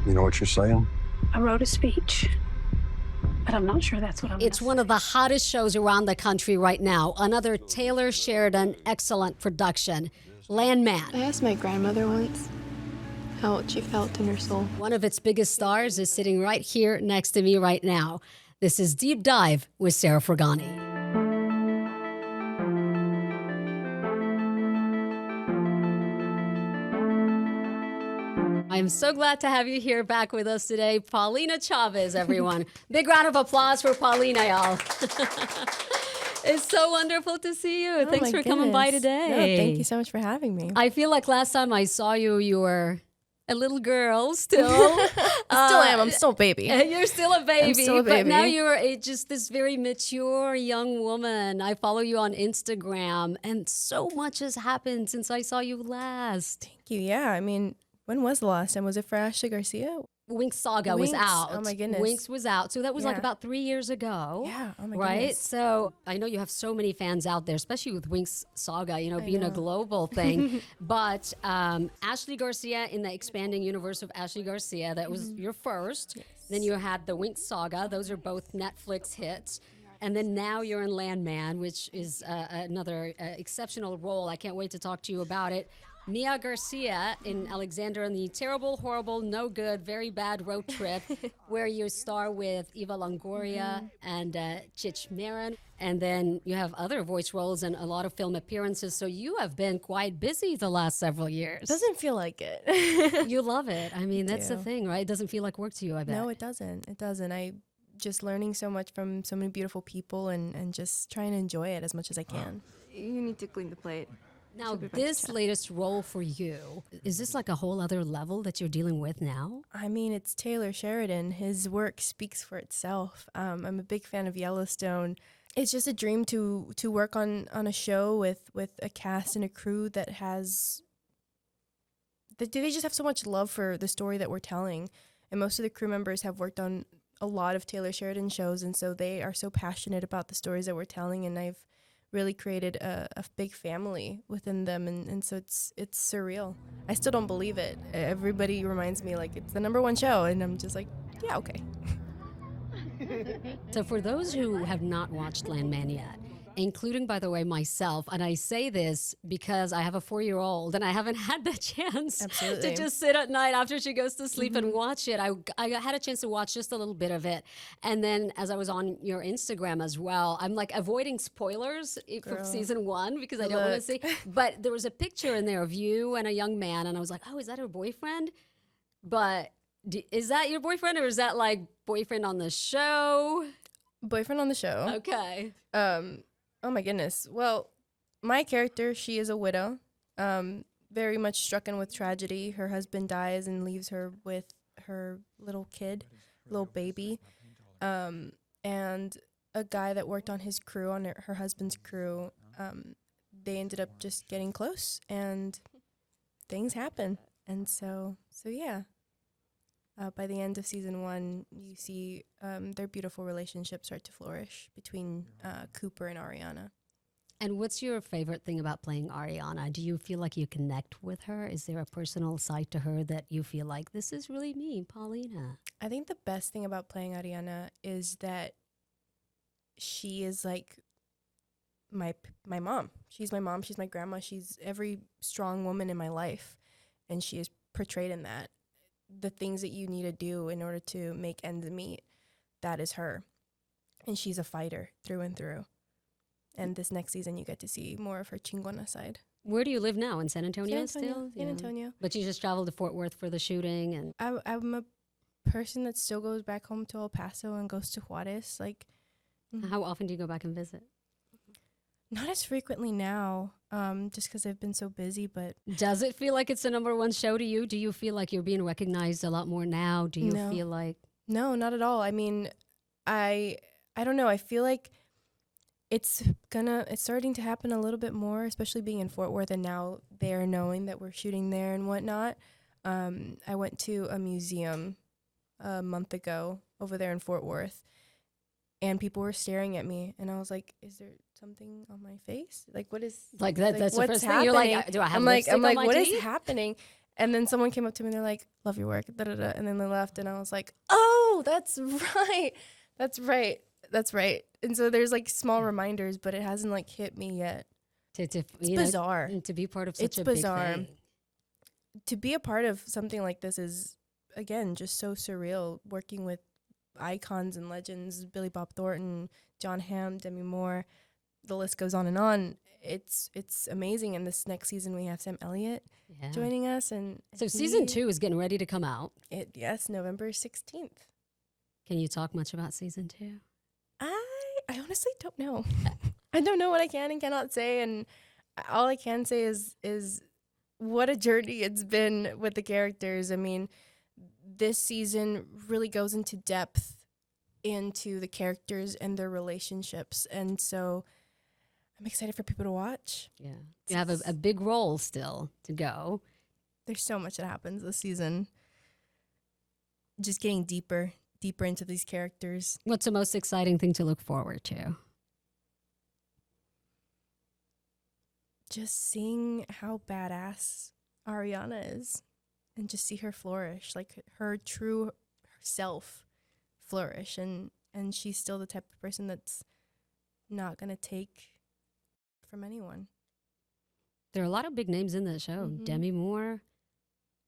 You know what you're saying? I wrote a speech, but I'm not sure that's what I'm It's one of the hottest shows around the country right now. Another Taylor Sheridan excellent production, Landman. I asked my grandmother once how she felt in her soul. One of its biggest stars is sitting right here next to me right now. This is Deep Dive with Sarah Forgany. I'm so glad to have you here back with us today. Paulina Chavez, everyone. Big round of applause for Paulina, y'all. It's so wonderful to see you. Oh, Thanks for coming by today. No, thank you so much for having me. I feel like last time I saw you, you were a little girl still. I still am. I'm still a baby. You're still a baby. I'm still a baby. But now you're just this very mature young woman. I follow you on Instagram, and so much has happened since I saw you last. Thank you. Yeah, I mean, when was the last time? Was it for Ashley Garcia? Winx Saga was Winx. out. Oh my goodness. Winx was out. So that was like Yeah. about 3 years ago. Yeah. Oh my Right? goodness. So I know you have so many fans out there, especially with Winx Saga, you know, being a global thing. But Ashley Garcia in the expanding universe of Ashley Garcia, that was your first. Yes. Then you had the Winx Saga. Those are both Netflix hits. And then now you're in Landman, which is another exceptional role. I can't wait to talk to you about it. Mia Garcia in Alexander and the Terrible, Horrible, No Good, Very Bad Road Trip, where you star with Eva Longoria and Chich Marin. And then you have other voice roles and a lot of film appearances. So you have been quite busy the last several years. Doesn't feel like it. You love it. I mean, that's the do. thing, right? It doesn't feel like work to you, I bet. No, it doesn't. It doesn't. I just learning so much from so many beautiful people and just trying to enjoy it as much as I can. You need to clean the plate. Now, Should be this fun to chat. latest role for you, is this like a whole other level that you're dealing with now? I mean, it's Taylor Sheridan. His work speaks for itself. I'm a big fan of Yellowstone. It's just a dream to work on a show with a cast and a crew that has... They just have so much love for the story that we're telling. And most of the crew members have worked on a lot of Taylor Sheridan shows, and so they are so passionate about the stories that we're telling, and I've really created a big family within them, and so it's surreal. I still don't believe it. Everybody reminds me like it's the #1 show, and I'm just like, yeah, okay. So for those who have not watched Landman yet, including, by the way, myself, and I say this because I have a 4-year-old and I haven't had the chance Absolutely. to just sit at night after she goes to sleep and watch it. I had a chance to watch just a little bit of it. And then as I was on your Instagram as well, I'm like avoiding spoilers from Girl. season 1 because I don't want to see. But there was a picture in there of you and a young man, and I was like, oh, is that her boyfriend? But is that your boyfriend, or is that like boyfriend on the show? Boyfriend on the show. Okay. Oh my goodness. Well, my character, she is a widow, very much stricken with tragedy. Her husband dies and leaves her with her little kid, little baby. And a guy that worked on his crew, on her husband's crew, they ended up just getting close, and things happen. And so yeah. By the end of season 1, you see their beautiful relationship start to flourish between Cooper and Ariana. And what's your favorite thing about playing Ariana? Do you feel like you connect with her? Is there a personal side to her that you feel like, this is really me, Paulina? I think the best thing about playing Ariana is that she is like my mom. She's my mom. She's my grandma. She's every strong woman in my life, and she is portrayed in that. The things that you need to do in order to make ends meet, that is her. And she's a fighter through and through. And this next season, you get to see more of her chingona side. Where do you live now? In San Antonio, San Antonio, still? San Antonio. But you just traveled to Fort Worth for the shooting, and I'm a person that still goes back home to El Paso and goes to Juarez. Like, how often do you go back and visit? not as frequently now, just because I've been so busy, but... Does it feel like it's the #1 show to you? Do you feel like you're being recognized a lot more now? Do you No. feel like... No, not at all. I mean, I don't know. I feel like it's starting to happen a little bit more, especially being in Fort Worth, and now they're knowing that we're shooting there and whatnot. I went to a museum a month ago over there in Fort Worth, and people were staring at me, and I was like, "Is there something on my face? Like, what is Like that? like, That's the what's first thing. You're like, happening?" do I have I'm like, lipstick on my what is teeth? happening? And then someone came up to me and they're like, love your work, da, da, da. And then they left and I was like, oh, that's right. That's right. That's right. And so there's like small reminders, but it hasn't like hit me yet. It's bizarre. To be part of such It's a bizarre. big thing. To be a part of something like this is, again, just so surreal, working with icons and legends, Billy Bob Thornton, John Hamm, Demi Moore, the list goes on and on. It's amazing. And this next season we have Sam Elliott joining us. And so season 2 is getting ready to come out. Yes, November 16th. Can you talk much about season 2? I honestly don't know. I don't know what I can and cannot say. And all I can say is what a journey it's been with the characters. I mean, this season really goes into depth into the characters and their relationships. And so I'm excited for people to watch. Yeah. You have a big role still to go. There's so much that happens this season. Just getting deeper into these characters. What's the most exciting thing to look forward to? Just seeing how badass Ariana is and just see her flourish, like her true self flourish. And she's still the type of person that's not going to take from anyone. There are a lot of big names in that show. Mm-hmm. Demi Moore,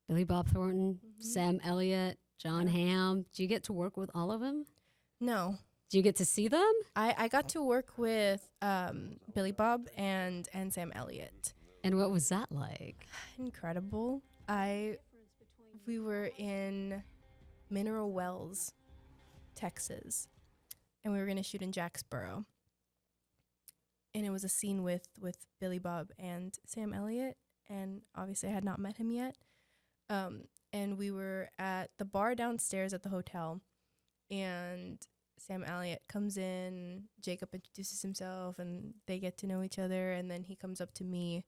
Billy Bob Thornton, Sam Elliott, John Hamm. Do you get to work with all of them? No. Do you get to see them? I got to work with Billy Bob and Sam Elliott. And what was that like? Incredible. We were in Mineral Wells, Texas, and we were going to shoot in Jacksboro. And it was a scene with Billy Bob and Sam Elliott, and obviously I had not met him yet. And we were at the bar downstairs at the hotel, and Sam Elliott comes in, Jacob introduces himself, and they get to know each other, and then he comes up to me,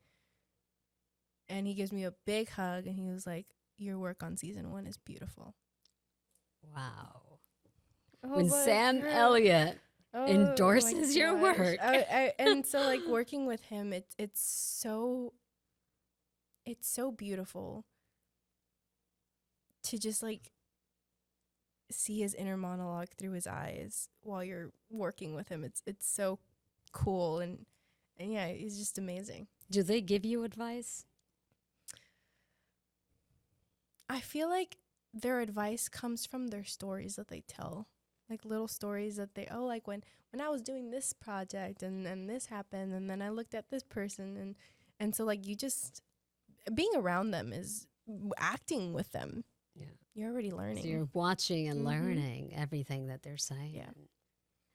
and he gives me a big hug, and he was like, your work on season 1 is beautiful. Wow. Oh, When Sam Elliott endorses your work. And so like working with him, it's so beautiful to just like see his inner monologue through his eyes while you're working with him. It's so cool and yeah, he's just amazing. Do they give you advice? I feel like their advice comes from their stories that they tell. Like little stories that they, like when I was doing this project and this happened and then I looked at this person and so like you just being around them is acting with them. Yeah. You're already learning. So you're watching and learning everything that they're saying. Yeah.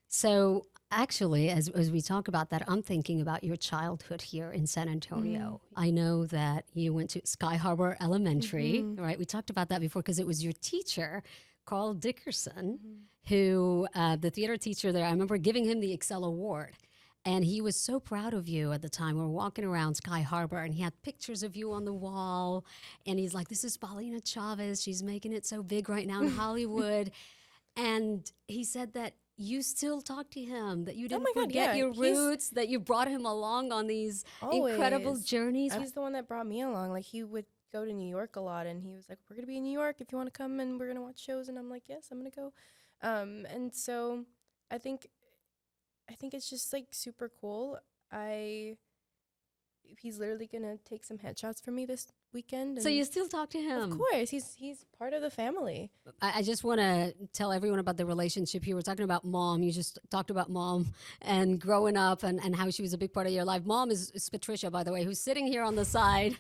So actually, as we talk about that, I'm thinking about your childhood here in San Antonio. I know that you went to Sky Harbor Elementary, right? We talked about that before because it was your teacher, Carl Dickerson, who, the theater teacher there, I remember giving him the Excel Award. And he was so proud of you at the time. We were walking around Sky Harbor, and he had pictures of you on the wall. And he's like, this is Paulina Chavez. She's making it so big right now in Hollywood. And he said that you still talk to him, that you didn't forget your roots, that you brought him along on these incredible journeys. He's the one that brought me along. Like, he would go to New York a lot, and he was like, we're going to be in New York if you want to come, and we're going to watch shows. And I'm like, yes, I'm going to go. And so I think it's just like super cool. He's literally gonna take some headshots for me this weekend. So you still talk to him? Of course, he's part of the family. I just want to tell everyone about the relationship here. We're talking about mom. You just talked about mom and growing up and how she was a big part of your life. Mom is Patricia, by the way, who's sitting here on the side,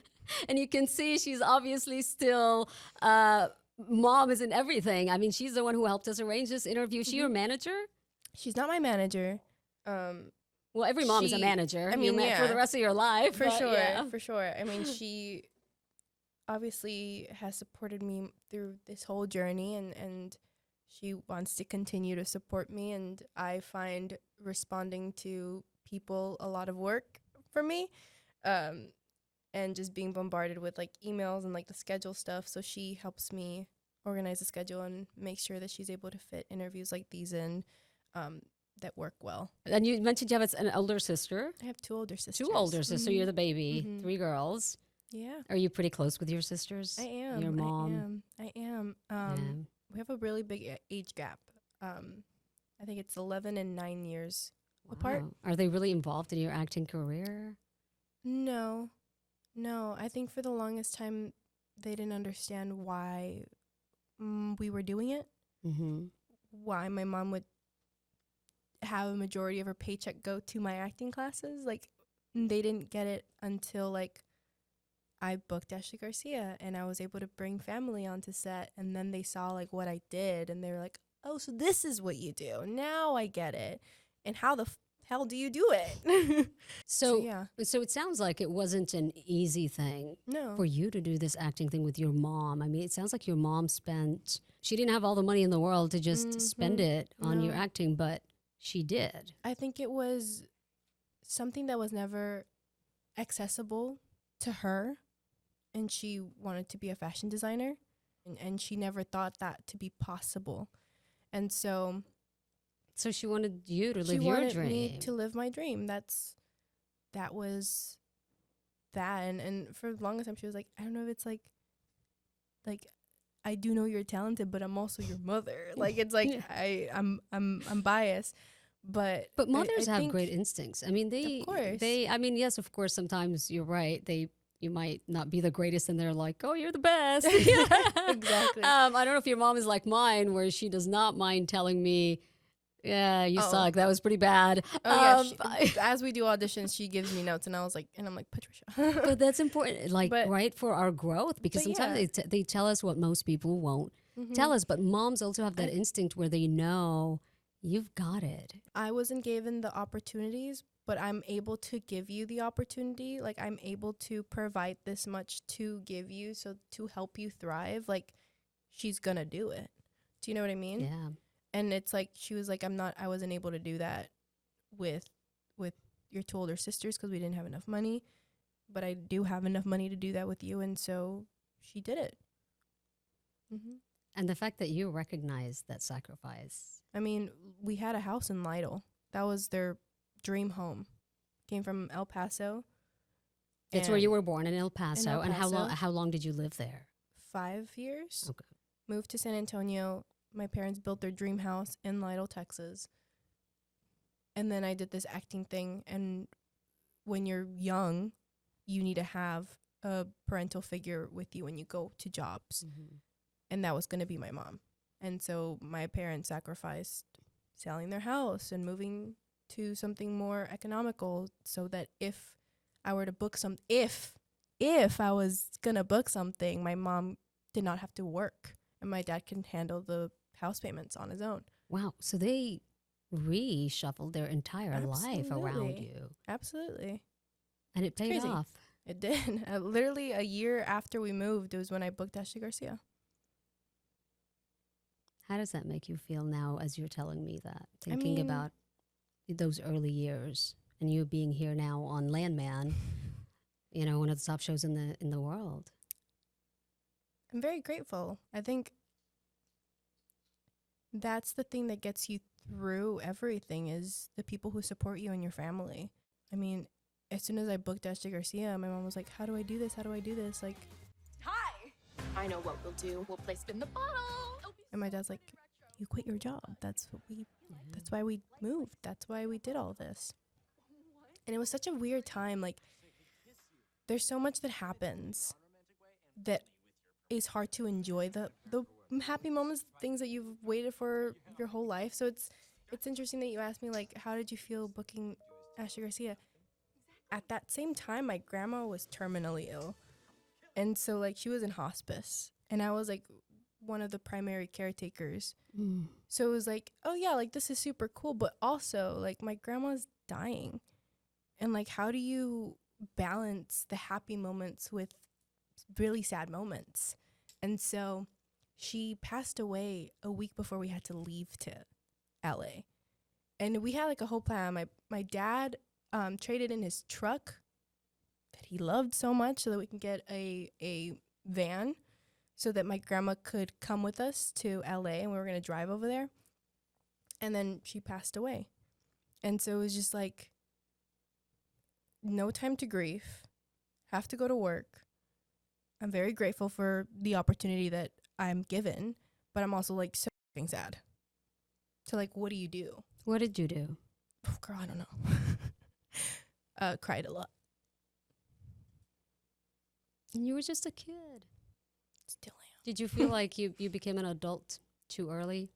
and you can see she's obviously still. Mom is in everything. I mean, she's the one who helped us arrange this interview. Is she your manager? She's not my manager. Well, every mom is a manager. I mean, for the rest of your life. For sure. I mean, she obviously has supported me through this whole journey, and she wants to continue to support me. And I find responding to people a lot of work for me, and just being bombarded with like emails and like the schedule stuff. So she helps me organize the schedule and make sure that she's able to fit interviews like these in. That work well. And you mentioned you have an older sister. I have 2 older sisters. 2 older sisters. So you're the baby, 3 girls. Yeah. Are you pretty close with your sisters? I am. Your mom? I am. Yeah. We have a really big age gap. I think it's 11 and 9 years apart. Wow. Are they really involved in your acting career? No. I think for the longest time, they didn't understand why we were doing it. Mm-hmm. Why my mom would have a majority of her paycheck go to my acting classes. Like, they didn't get it until, like, I booked Ashley Garcia and I was able to bring family onto set. And then they saw, like, what I did. And they were like, oh, so this is what you do. Now I get it. And how the hell do you do it? So yeah. So it sounds like it wasn't an easy thing No. for you to do this acting thing with your mom. I mean, it sounds like your mom she didn't have all the money in the world to just spend it on your acting, but she did. I think it was something that was never accessible to her. And she wanted to be a fashion designer. And she never thought that to be possible. And so she wanted you to live she your wanted dream. me to live my dream. That was that. And for the longest time, she was like, I don't know if it's like I do know you're talented, but I'm also your mother. Like, it's like I'm biased. But mothers I have think great instincts. I mean, Of course. I mean, yes, of course, sometimes you're right. You might not be the greatest and they're like, oh, you're the best. Exactly. I don't know if your mom is like mine, where she does not mind telling me, yeah, you suck. That was pretty bad. As we do auditions, she gives me notes, and I'm like, Patricia. But that's important, like, right, for our growth, because but sometimes they tell us what most people won't tell us. But moms also have that instinct where they know you've got it. I wasn't given the opportunities, but I'm able to give you the opportunity. Like, I'm able to provide this much to give you, so to help you thrive. Like, she's gonna do it. Do you know what I mean? Yeah. And it's like, she was like, I wasn't able to do that with your two older sisters because we didn't have enough money, but I do have enough money to do that with you. And so she did it. Mm-hmm. And the fact that you recognize that sacrifice. I mean, we had a house in Lytle. That was their dream home. Came from El Paso. It's where you were born, in El Paso. El And Paso. how long did you live there? 5 years. Okay. Moved to San Antonio. My parents built their dream house in Lytle, Texas. And then I did this acting thing. And when you're young, you need to have a parental figure with you when you go to jobs. Mm-hmm. And that was going to be my mom. And so my parents sacrificed selling their house and moving to something more economical, so that if I were to book if I was going to book something, my mom did not have to work and my dad can handle the house payments on his own. Wow. So they reshuffled their entire life around Absolutely. you. Absolutely. And it paid Crazy. off. It did. Literally a year after we moved, it was when I booked Ashley Garcia. How does that make you feel now as you're telling me that? Thinking about those early years and you being here now on Landman, one of the top shows in the world. I'm very grateful. I think that's the thing that gets you through everything, is the people who support you and your family. I mean, as soon as I booked Ashley Garcia, my mom was like, how do I do this? How do I do this? Like, hi! I know what we'll do. We'll play spin the bottle. and my dad's like, you quit your job. That's why we moved. That's why we did all this. And it was such a weird time. Like, there's so much that happens that is hard to enjoy the happy moments, things that you've waited for your whole life. So it's interesting that you asked me, like, how did you feel booking Ashley Garcia? At that same time, my grandma was terminally ill. And so, like, she was in hospice. And I was, like, one of the primary caretakers. Mm. So it was like, oh, yeah, like, this is super cool. But also, like, my grandma's dying. And, like, how do you balance the happy moments with really sad moments? And so she passed away a week before we had to leave to LA. And we had, like, a whole plan. My dad traded in his truck that he loved so much so that we can get a van so that my grandma could come with us to LA, and we were going to drive over there. And then she passed away. And so it was just like, no time to grieve, have to go to work, I'm very grateful for the opportunity that I'm given, but I'm also like so f***ing sad. So like, what do you do? What did you do? Oh, girl, I don't know. Cried a lot. And you were just a kid. Still am. Did you feel like you became an adult too early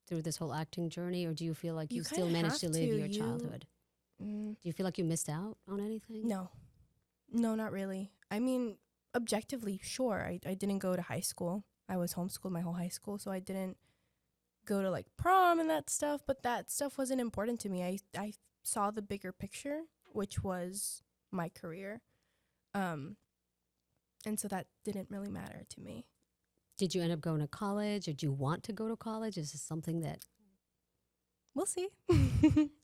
through this whole acting journey, or do you feel like you still kinda managed to have live to. your childhood? Do you feel like you missed out on anything? No, not really. I mean, objectively, sure. I didn't go to high school. I was homeschooled my whole high school, so I didn't go to like prom and that stuff, but that stuff wasn't important to me. I saw the bigger picture, which was my career. And so that didn't really matter to me. Did you end up going to college, or do you want to go to college? Is this something that We'll see.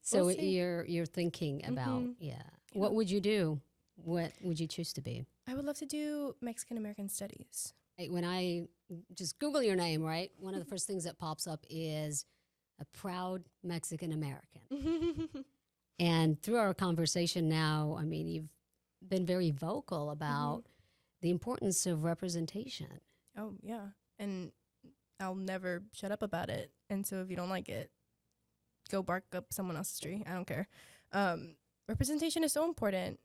so We'll see. you're thinking about? Mhm. Yeah. What would you do? What would you choose to be? I would love to do Mexican American studies. When I just Google your name, right, one of the first things that pops up is a proud Mexican American. And through our conversation now, I mean, you've been very vocal about the importance of representation. Oh, yeah. And I'll never shut up about it. And so if you don't like it, go bark up someone else's tree. I don't care. Representation is so important.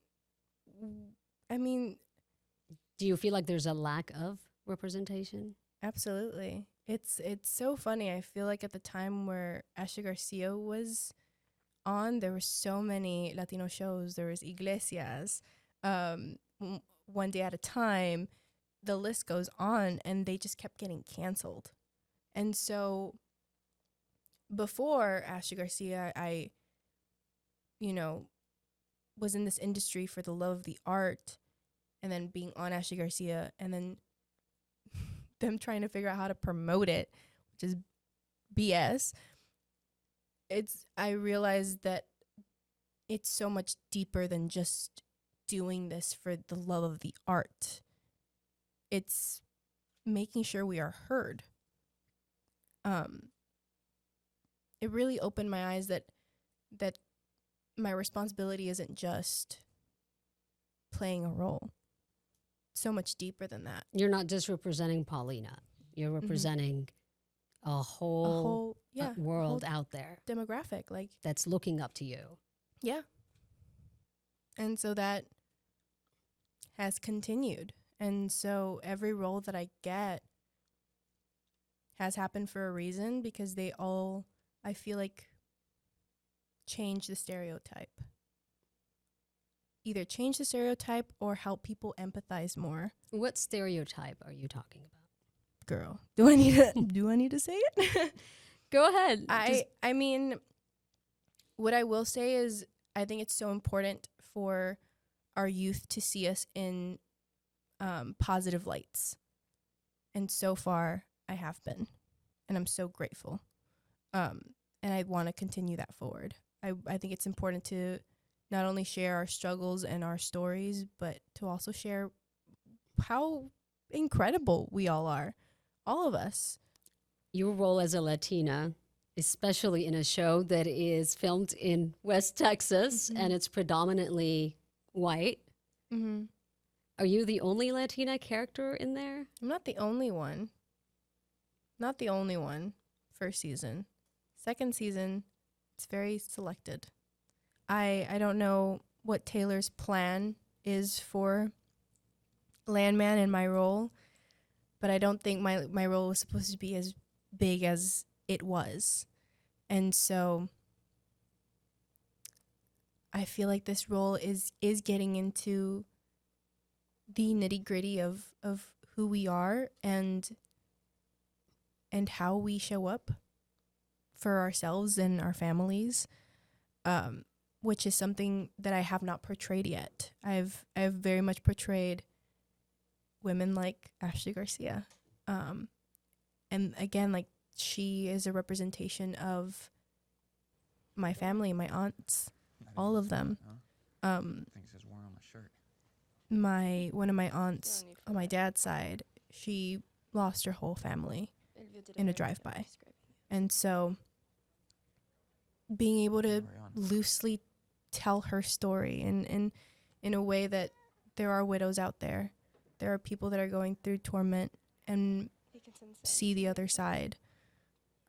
I mean, Do you feel like there's a lack of representation? absolutely. It's so funny. I feel like at the time where Ashley Garcia was on, there were so many Latino shows. There was Iglesias, One Day at a Time. The list goes on, and they just kept getting canceled. And so before Ashley Garcia, I, was in this industry for the love of the art, and then being on Ashley Garcia, and then them trying to figure out how to promote it, which is BS. I realized that it's so much deeper than just doing this for the love of the art. It's making sure we are heard. It really opened my eyes that my responsibility isn't just playing a role. It's so much deeper than that. You're not just representing Paulina. You're representing a whole, world whole out there demographic, like, that's looking up to you. yeah. And so that has continued. And so every role that I get has happened for a reason, because they all, I feel like, change the stereotype. Either change the stereotype or help people empathize more. What stereotype are you talking about? Girl, do I need to say it? Go ahead. I mean, what I will say is, I think it's so important for our youth to see us in positive lights. And so far, I have been. And I'm so grateful. And I want to continue that forward. I think it's important to not only share our struggles and our stories, but to also share how incredible we all are. All of us. Your role as a Latina, especially in a show that is filmed in West Texas and it's predominantly white. Mm-hmm. Are you the only Latina character in there? I'm not the only one. Not the only one. First season. Second season, it's very selected. I don't know what Taylor's plan is for Landman and my role, but I don't think my role was supposed to be as big as it was. And so I feel like this role is getting into the nitty-gritty of who we are and how we show up for ourselves and our families, which is something that I have not portrayed yet. I've very much portrayed women like Ashley Garcia. And again, like, she is a representation of my family, my aunts, all of them. Things says war on my shirt. One of my aunts on my dad's side, she lost her whole family in a drive-by. And so being able to loosely tell her story and in a way that there are widows out there there are people that are going through torment and see the other side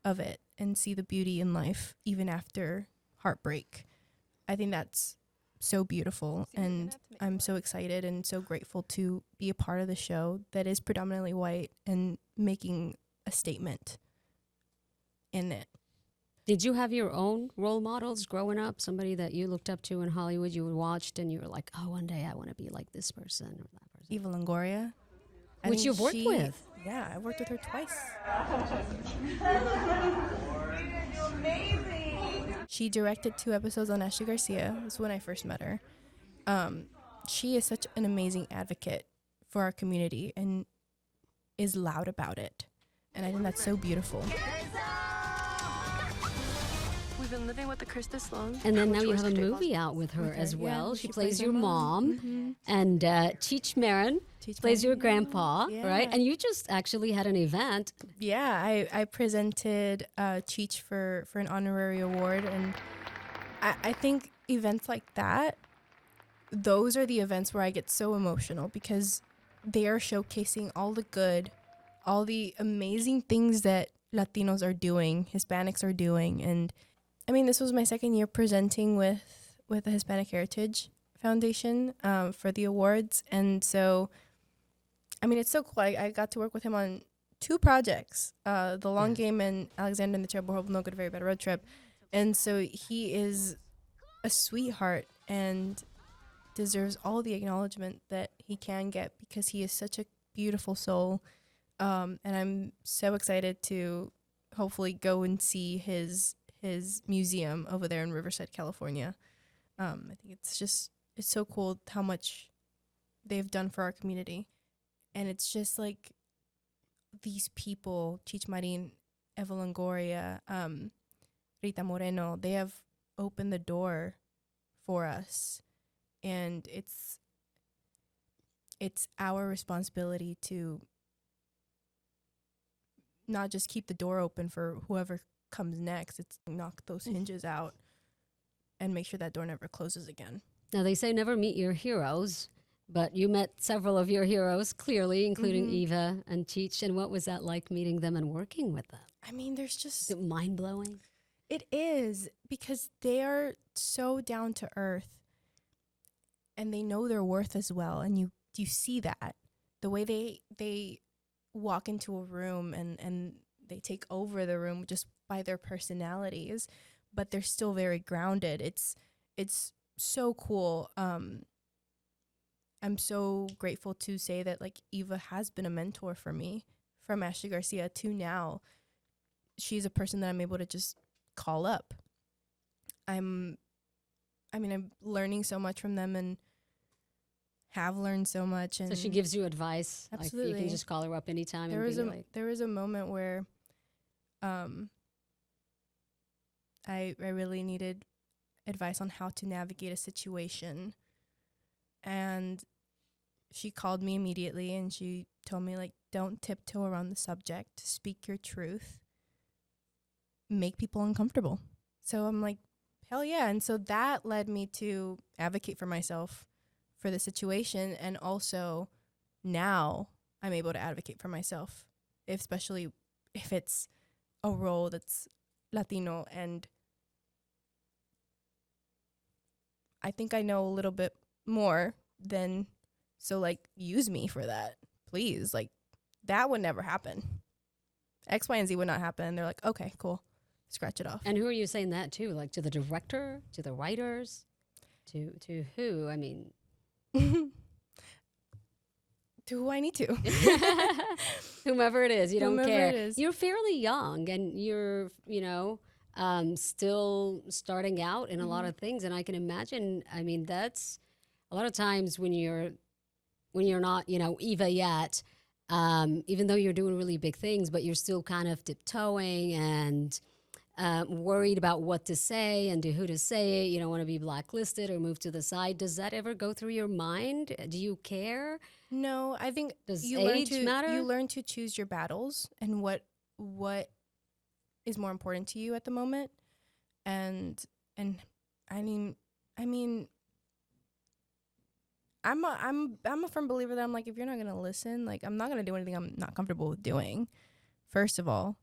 of it and see the beauty in life even after heartbreak. I think that's so beautiful, and I'm so excited and so grateful to be a part of the show that is predominantly white and making a statement in it. Did you have your own role models growing up? Somebody that you looked up to in Hollywood, you watched, and you were like, "Oh, one day I want to be like this person or that person." Eva Longoria, Which you've worked with. Yeah, I worked with her twice. She directed 2 episodes on Ashley Garcia. That's when I first met her. She is such an amazing advocate for our community and is loud about it. And I think that's so beautiful. We've been living with the curse this long. And then now you have a movie out with her as well. She plays your mom. And Cheech Marin plays your grandpa, right? And you just actually had an event. Yeah, I presented Cheech for an honorary award. And I think events like that, those are the events where I get so emotional because they are showcasing all the good, all the amazing things that Latinos are doing, Hispanics are doing. And I mean, this was my second year presenting with the Hispanic Heritage Foundation for the awards. And so, I mean, it's so cool. I got to work with him on 2 projects, The Long Game and Alexander and the Terrible Hope, No Good, Very Bad Road Trip. And so he is a sweetheart and deserves all the acknowledgement that he can get because he is such a beautiful soul. And I'm so excited to hopefully go and see his museum over there in Riverside, California. I think it's so cool how much they've done for our community. And it's just like these people, Cheech Marin, Eva Longoria, Rita Moreno, they have opened the door for us. And it's our responsibility to not just keep the door open for whoever comes next. It's knock those hinges out and make sure that door never closes again. Now, they say never meet your heroes, but you met several of your heroes, clearly, including Eva and Cheech. And what was that like meeting them and working with them? I mean, there's just... Is it mind-blowing? It is, because they are so down to earth and they know their worth as well. And you see that. The way they walk into a room and they take over the room just by their personalities, but they're still very grounded. It's so cool. I'm so grateful to say that like Eva has been a mentor for me from Ashley Garcia to now. She's a person that I'm able to just call up. I'm learning so much from them and have learned so much. And so she gives you advice. Absolutely. Like you can just call her up anytime. There was a moment where I really needed advice on how to navigate a situation. And she called me immediately and she told me, like, don't tiptoe around the subject. Speak your truth. Make people uncomfortable. So I'm like, hell yeah. And so that led me to advocate for myself for the situation. And also now I'm able to advocate for myself, especially if it's a role that's Latino. And I think I know a little bit more than, so like, use me for that, please. Like, that would never happen. X, Y, and Z would not happen. They're like, okay, cool. Scratch it off. And who are you saying that to? Like to the director, to the writers, to who? I mean, to who I need to. Whomever it is, you don't Whomever care. it is. You're fairly young, and you're still starting out in a lot of things. And I can imagine. I mean, that's a lot of times when you're not Eva yet. Even though you're doing really big things, but you're still kind of tiptoeing and worried about what to say and to who to say it. You don't want to be blacklisted or moved to the side. Does that ever go through your mind? Do you care? No, I think Does you age matter? You learn to choose your battles and what is more important to you at the moment. And I mean, I'm a firm believer that I'm like, if you're not gonna listen, like I'm not gonna do anything I'm not comfortable with doing, first of all.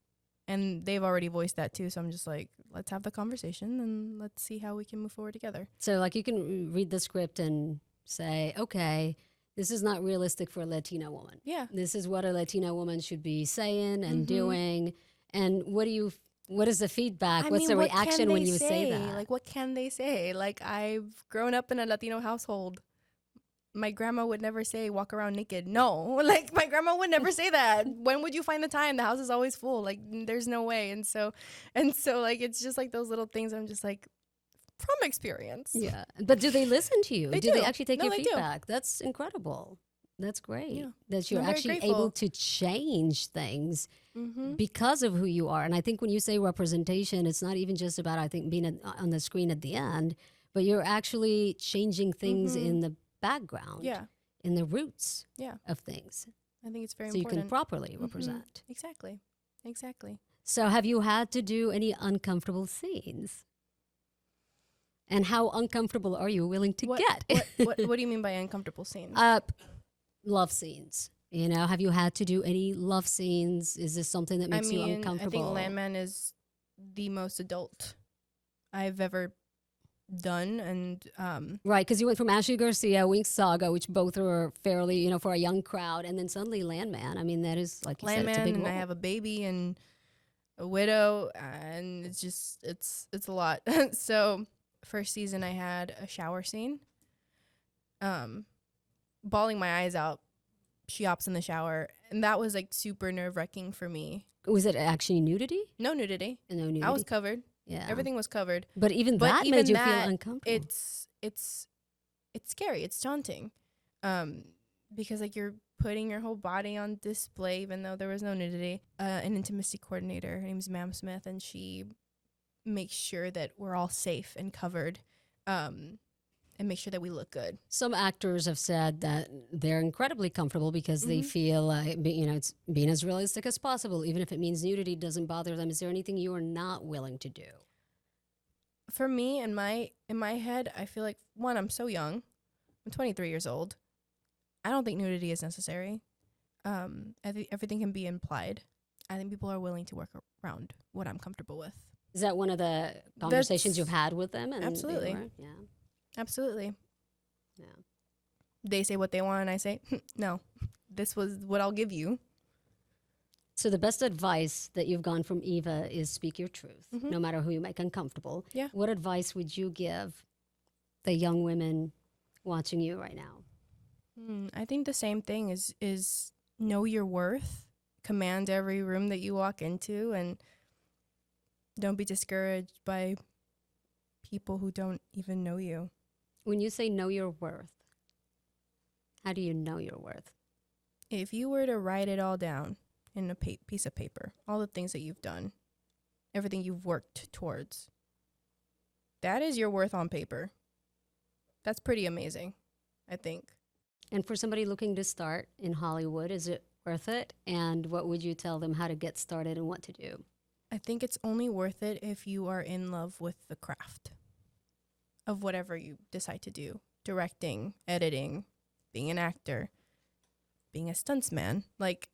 And they've already voiced that too, so I'm just like, let's have the conversation and let's see how we can move forward together. So like you can read the script and say, okay, this is not realistic for a Latina woman. Yeah. This is what a Latina woman should be saying and doing. And what is the feedback? What's the reaction when you say that? Like, what can they say? Like, I've grown up in a Latino household. My grandma would never say walk around naked. No, like my grandma would never say that. When would you find the time? The house is always full. Like there's no way. And so like it's just like those little things. I'm just like, from experience. Yeah. But do they listen to you? They do. They do. actually take No, your they do. feedback? That's incredible. That's great. Yeah. That you're I'm very actually grateful. able to change things because of who you are. And I think when you say representation, it's not even just about, I think, being on the screen at the end, but you're actually changing things in the background, Yeah. in the roots Yeah. of things. I think it's very So you important. can properly represent. Exactly. So have you had to do any uncomfortable scenes? And how uncomfortable are you willing to get? What do you mean by uncomfortable scenes? Love scenes. You know, have you had to do any love scenes? Is this something that makes you uncomfortable? I think Landman is the most adult I've ever done, and Right, because you went from Ashley Garcia, Wink Saga, which both are fairly, you know, for a young crowd, and then suddenly Landman. I mean, that is, like you said, it's a Landman, big and role. I have a baby and a widow, and it's just it's a lot. So first season I had a shower scene, bawling my eyes out. She hops in the shower, and that was like super nerve-wracking for me. Was it actually nudity? No nudity. No nudity. I was covered. Yeah. Everything was covered. But even But that even made you that, feel uncomfortable. It's scary. It's daunting, because like you're putting your whole body on display, even though there was no nudity. An intimacy coordinator, her name's Ma'am Smith, and she makes sure that we're all safe and covered, and make sure that we look good. Some actors have said that they're incredibly comfortable because they feel like, you know, it's being as realistic as possible, even if it means nudity doesn't bother them. Is there anything you are not willing to do? For me, in my head, I feel like, one, I'm so young. I'm 23 years old. I don't think nudity is necessary. I think everything can be implied. I think people are willing to work around what I'm comfortable with. Is that one of the conversations you've had with them? And they Absolutely. were? Yeah. Absolutely. Yeah. They say what they want, and I say, no, this was what I'll give you. So the best advice that you've gone from Eva is speak your truth, no matter who you make uncomfortable. Yeah. What advice would you give the young women watching you right now? I think the same thing is know your worth, command every room that you walk into, and don't be discouraged by people who don't even know you. When you say know your worth, how do you know your worth? If you were to write it all down in a piece of paper, all the things that you've done, everything you've worked towards, that is your worth on paper. That's pretty amazing, I think. And for somebody looking to start in Hollywood, is it worth it? And what would you tell them how to get started and what to do? I think it's only worth it if you are in love with the craft of whatever you decide to do. Directing, editing, being an actor, being a stuntsman. Like,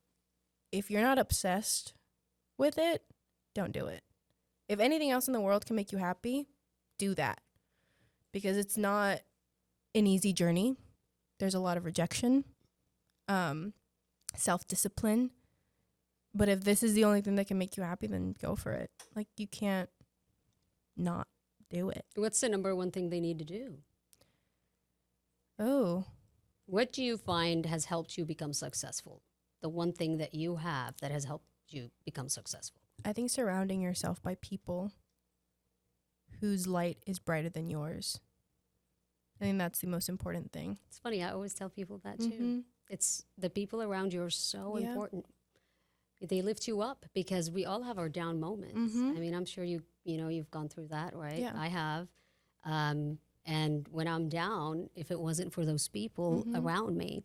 if you're not obsessed with it, don't do it. If anything else in the world can make you happy, do that. Because it's not an easy journey. There's a lot of rejection, self-discipline. But if this is the only thing that can make you happy, then go for it. Like, you can't not do it. What's the number one thing they need to do? Oh, What do you find has helped you become successful? The one thing that you have that has helped you become successful? I think surrounding yourself by people whose light is brighter than yours. I think that's the most important thing. It's funny, I always tell people that too. It's the people around you are so Yeah. important. They lift you up because we all have our down moments. I mean, I'm sure you've gone through that, right? Yeah. I have. And when I'm down, if it wasn't for those people around me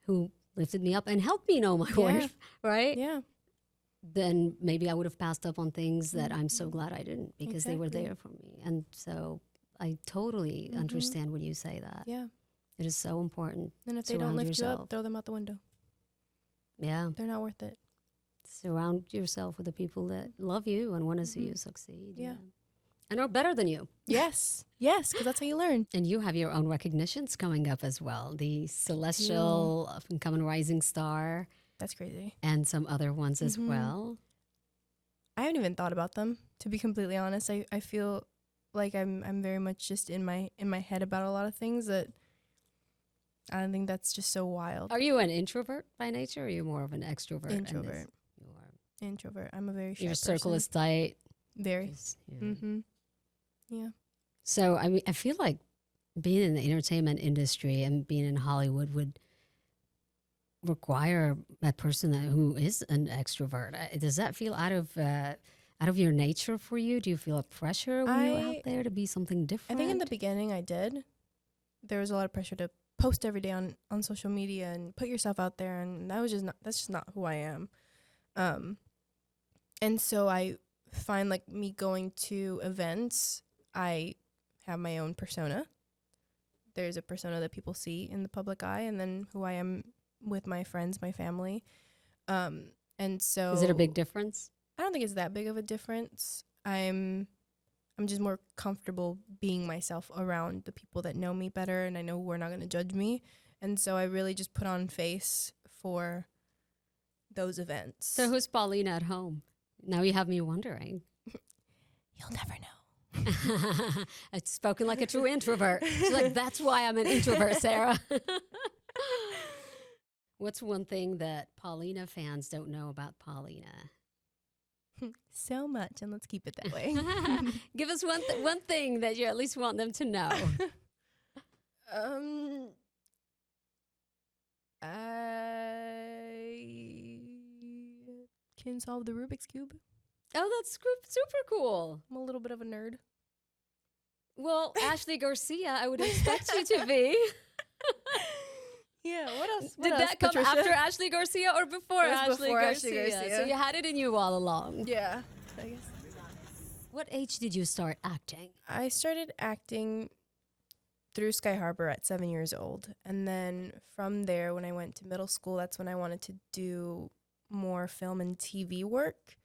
who lifted me up and helped me know my worth, right? Yeah. Then maybe I would have passed up on things that I'm so glad I didn't because they were Exactly. there for me. And so I totally understand when you say that. Yeah. It is so important. And if they don't Surround lift you yourself. up, throw them out the window. Yeah. They're not worth it. Surround yourself with the people that love you and want to see you succeed. Yeah. And are better than you. Yes. Yes, because that's how you learn. And you have your own recognitions coming up as well. The Celestial, Up and Coming Rising Star, That's crazy. and some other ones as well. I haven't even thought about them, to be completely honest. I feel like I'm very much just in my head about a lot of things that I don't think that's just so wild. Are you an introvert by nature, or are you more of an extrovert? Introvert. You are. Introvert. I'm a very shy Your person. circle is tight. Very. Yeah. Mm-hmm. Yeah. So, I mean, I feel like being in the entertainment industry and being in Hollywood would require a person who is an extrovert. Does that feel out of your nature for you? Do you feel a pressure when you're out there to be something different? I think in the beginning I did. There was a lot of pressure to post every day on social media and put yourself out there, and that's just not who I am. And so I find like me going to events, I have my own persona. There's a persona that people see in the public eye, and then who I am with my friends, my family. And so is it a big difference? I don't think it's that big of a difference. I'm just more comfortable being myself around the people that know me better, and I know who are not going to judge me. And so I really just put on face for those events. So who's Paulina at home? Now you have me wondering. You'll never know. It's spoken like a true introvert. She's like, that's why I'm an introvert, Sarah. What's one thing that Paulina fans don't know about Paulina? So much, and let's keep it that way. Give us one thing that you at least want them to know. I can solve the Rubik's Cube. Oh, that's super cool. I'm a little bit of a nerd. Well, Ashley Garcia, I would expect you to be. Yeah, what else? Did that come after Ashley Garcia or before It was Ashley before Garcia? Ashley Garcia. So you had it in you all along. Yeah, I guess. What age did you start acting? I started acting through Sky Harbor at 7 years old. And then from there, when I went to middle school, that's when I wanted to do more film and TV work.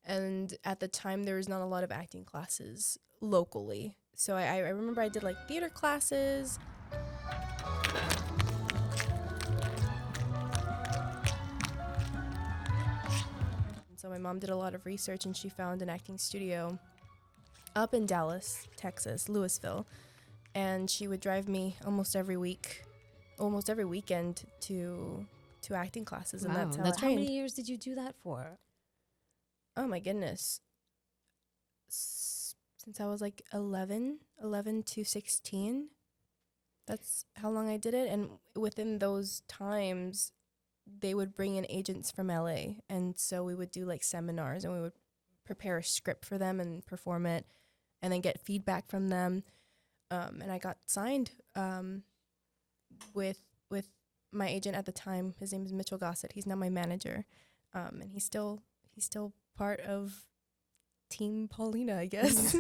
And at the time, there was not a lot of acting classes locally. So I remember I did like theater classes. So my mom did a lot of research, and she found an acting studio up in Dallas, Texas, Louisville. And she would drive me almost every weekend to acting classes, and that's how I How trained. many years did you do that for? Oh my goodness. Since I was like 11 to 16. That's how long I did it. And within those times, they would bring in agents from LA. And so we would do like seminars, and we would prepare a script for them and perform it, and then get feedback from them. And I got signed with my agent at the time. His name is Mitchell Gossett. He's now my manager. And he's still part of Team Paulina, I guess.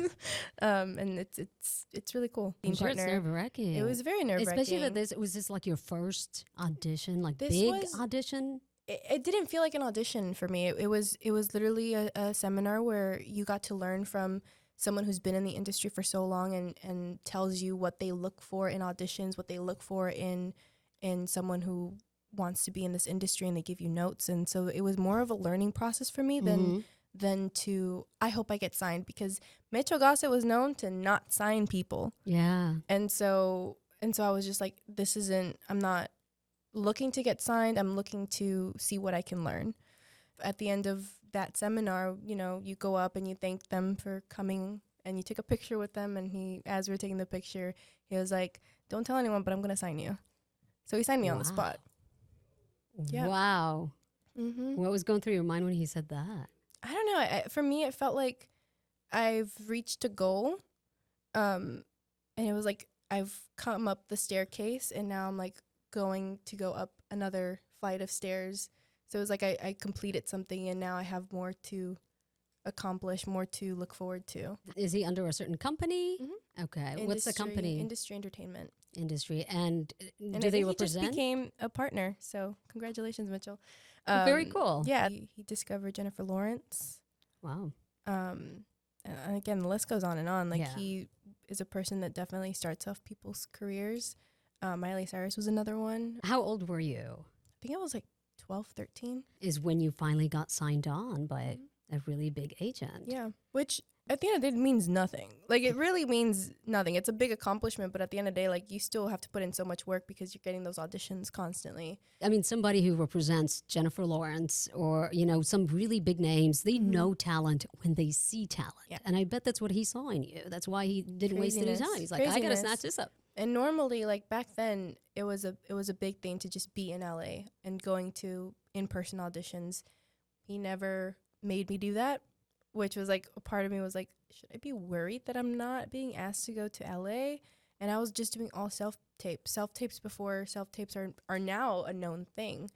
And it's really cool. I'm sure it's nerve-wracking. It was very nerve-wracking. Especially that was this like your first audition, like This big was- audition? It didn't feel like an audition for me. It was literally a seminar where you got to learn from someone who's been in the industry for so long and tells you what they look for in auditions, what they look for in someone who wants to be in this industry, and they give you notes. And so it was more of a learning process for me than to, I hope I get signed, because Mitchell Gossett was known to not sign people. Yeah. And so I was just like, I'm not looking to get signed. I'm looking to see what I can learn. At the end of that seminar, you go up and you thank them for coming, and you take a picture with them. And as we were taking the picture, he was like, "Don't tell anyone, but I'm going to sign you." So he signed me on the spot. Yeah. Wow. Mm-hmm. What was going through your mind when he said that? I don't know. For me, it felt like I've reached a goal. And it was like I've come up the staircase, and now I'm like going to go up another flight of stairs. So it was like I completed something, and now I have more to accomplish, more to look forward to. Is he under a certain company? Mm-hmm. Okay. What's the company? Industry Entertainment. industry. And And do I they think he just represent? became a partner. So congratulations, Mitchell. Very cool. Yeah, he discovered Jennifer Lawrence. Wow. And again, the list goes on and on. Like Yeah. he is a person that definitely starts off people's careers. Miley Cyrus was another one. How old were you? I think I was like 12, 13. Is when you finally got signed on by a really big agent. Yeah, which at the end of the day means nothing. Like it really means nothing. It's a big accomplishment, but at the end of the day, like you still have to put in so much work because you're getting those auditions constantly. I mean, somebody who represents Jennifer Lawrence or, you know, some really big names, they know talent when they see talent. Yeah. And I bet that's what he saw in you. That's why he didn't waste any Craziness. time. He's like, I got to Craziness. snatch this up. And normally, like back then, it was a big thing to just be in LA and going to in-person auditions. He never made me do that, which was like a part of me was like, should I be worried that I'm not being asked to go to LA? And I was just doing all self-tapes before self-tapes are now a known thing.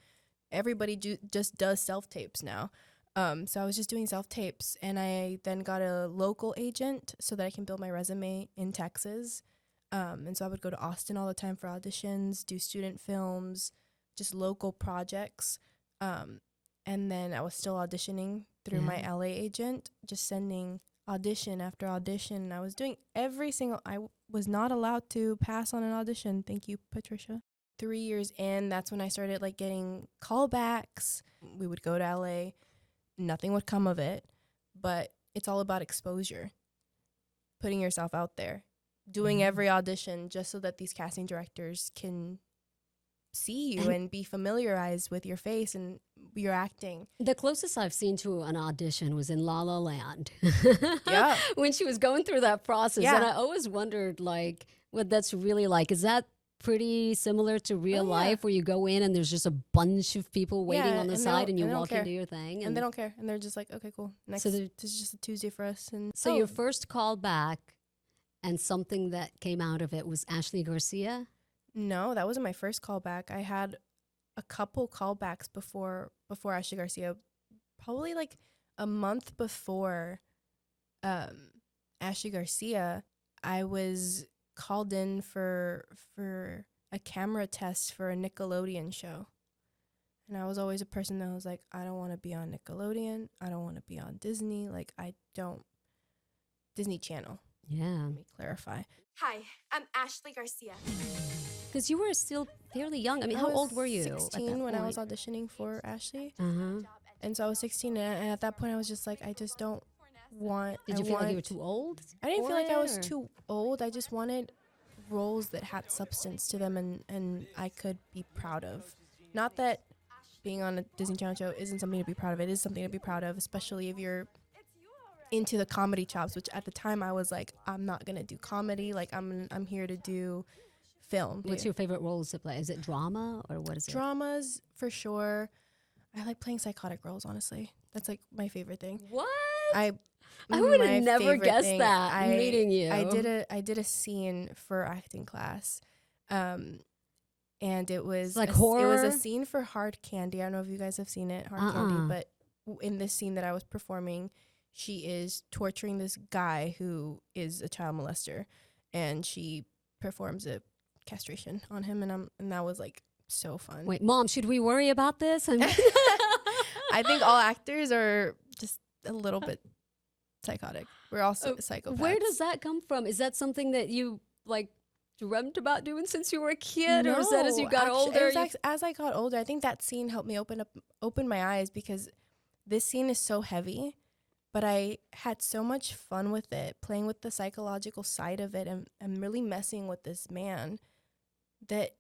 Everybody just does self-tapes now. So I was just doing self-tapes, and I then got a local agent so that I can build my resume in Texas. And so I would go to Austin all the time for auditions, do student films, just local projects. And then I was still auditioning through my LA agent, just sending audition after audition. I was doing I was not allowed to pass on an audition. Thank you, Patricia. 3 years in, that's when I started like getting callbacks. We would go to LA. Nothing would come of it, but it's all about exposure, putting yourself out there, doing every audition just so that these casting directors can see you and be familiarized with your face and your acting. The closest I've seen to an audition was in La La Land. Yeah. When she was going through that process. Yeah. And I always wondered, like, what that's really like. Is that pretty similar to real life where you go in and there's just a bunch of people waiting on the side and you walk into your thing? And they don't care. And they're just like, okay, cool. Next, So this is just a Tuesday for us. And So your first call back and something that came out of it was Ashley Garcia? No, that wasn't my first callback. I had a couple callbacks before Ashley Garcia, probably like a month before Ashley Garcia. I was called in for a camera test for a Nickelodeon show. And I was always a person that was like, I don't want to be on Nickelodeon. I don't want to be on Disney. Like, Disney Channel. Yeah. Let me clarify. Hi, I'm Ashley Garcia. Because you were still fairly young. I mean, I how was old were you? 16 when I was auditioning for Ashley. Uh-huh. And so I was 16, and at that point I was just like, I just don't want... Did you feel like you were too old? I didn't feel like I was or- too old. I just wanted roles that had substance to them and I could be proud of. Not that being on a Disney Channel show isn't something to be proud of. It is something to be proud of, especially if you're into the comedy chops, which at the time I was like, I'm not going to do comedy. Like, I'm here to do film. What's your favorite roles to play? Is it drama or what is it? Dramas, for sure. I like playing psychotic roles, honestly. That's like my favorite thing. What? I would my have never favorite guessed thing, that meeting you. I did a scene for acting class, and it was like It horror? was a scene for Hard Candy. I don't know if you guys have seen it, Hard Candy, but in this scene that I was performing, she is torturing this guy who is a child molester, and she performs a castration on him, and that was like so fun. Wait, Mom, should we worry about this? I think all actors are just a little bit psychotic. We're all psychopaths. Where does that come from? Is that something that you like dreamt about doing since you were a kid, or is that as you got older? It was as I got older, I think that scene helped me open my eyes, because this scene is so heavy, but I had so much fun with it, playing with the psychological side of it, and really messing with this man, that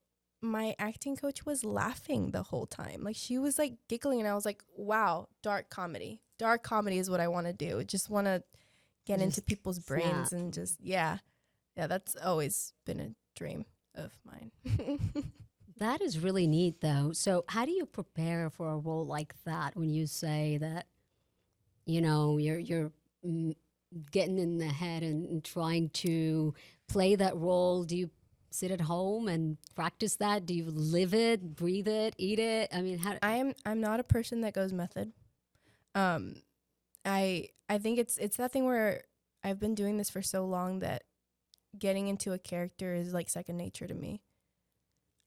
my acting coach was laughing the whole time. Like, she was like giggling, and I was like, wow, dark comedy. Dark comedy is what I want to do. Just want to get into people's brains and just, yeah, that's always been a dream of mine. That is really neat, though. So how do you prepare for a role like that when you say that, you know, you're getting in the head and trying to play that role? Do you sit at home and practice that? Do you live it, breathe it, eat it? I mean, how? I'm not a person that goes method. I think it's that thing where I've been doing this for so long that getting into a character is like second nature to me.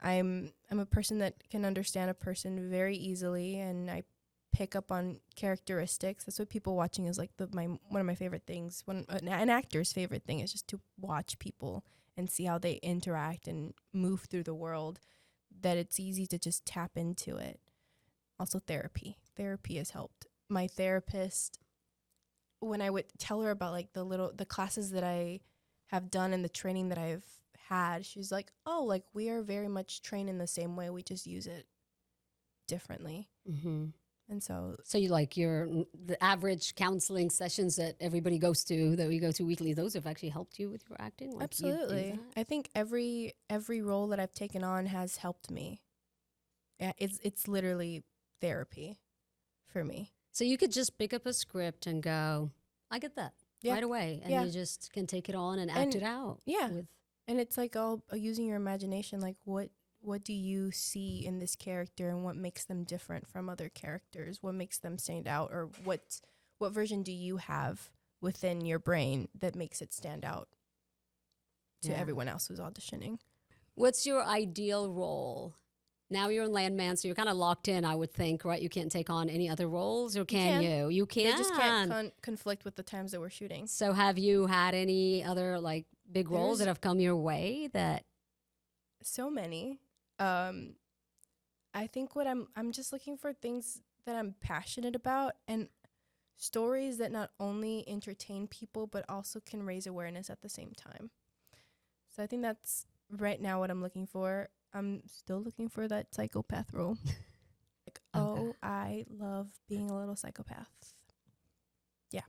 I'm a person that can understand a person very easily, and I pick up on characteristics. That's what people watching is like one of my favorite things. An actor's favorite thing is just to watch people and see how they interact and move through the world, that it's easy to just tap into it. Also therapy. Therapy has helped. My therapist, when I would tell her about like the classes that I have done and the training that I've had, she's like, oh, like we are very much trained in the same way. We just use it differently. Mm-hmm. And so you like the average counseling sessions that everybody goes to, that we go to weekly, those have actually helped you with your acting? Like absolutely. I think every role that I've taken on has helped me. Yeah, it's literally therapy for me. So you could just pick up a script and go, I get that right away. And you just can take it on and act it out. Yeah. And it's like all using your imagination, like what do you see in this character and what makes them different from other characters? What makes them stand out? Or what version do you have within your brain that makes it stand out to everyone else who's auditioning? What's your ideal role? Now you're in Landman, so you're kind of locked in, I would think, right? You can't take on any other roles, or can you? You can. They just can't conflict with the times that we're shooting. So have you had any other like big roles that have come your way that? So many. I think what I'm just looking for things that I'm passionate about and stories that not only entertain people but also can raise awareness at the same time. So I think that's right now what I'm looking for. I'm still looking for that psychopath role. Like, oh, I love being a little psychopath. Yeah.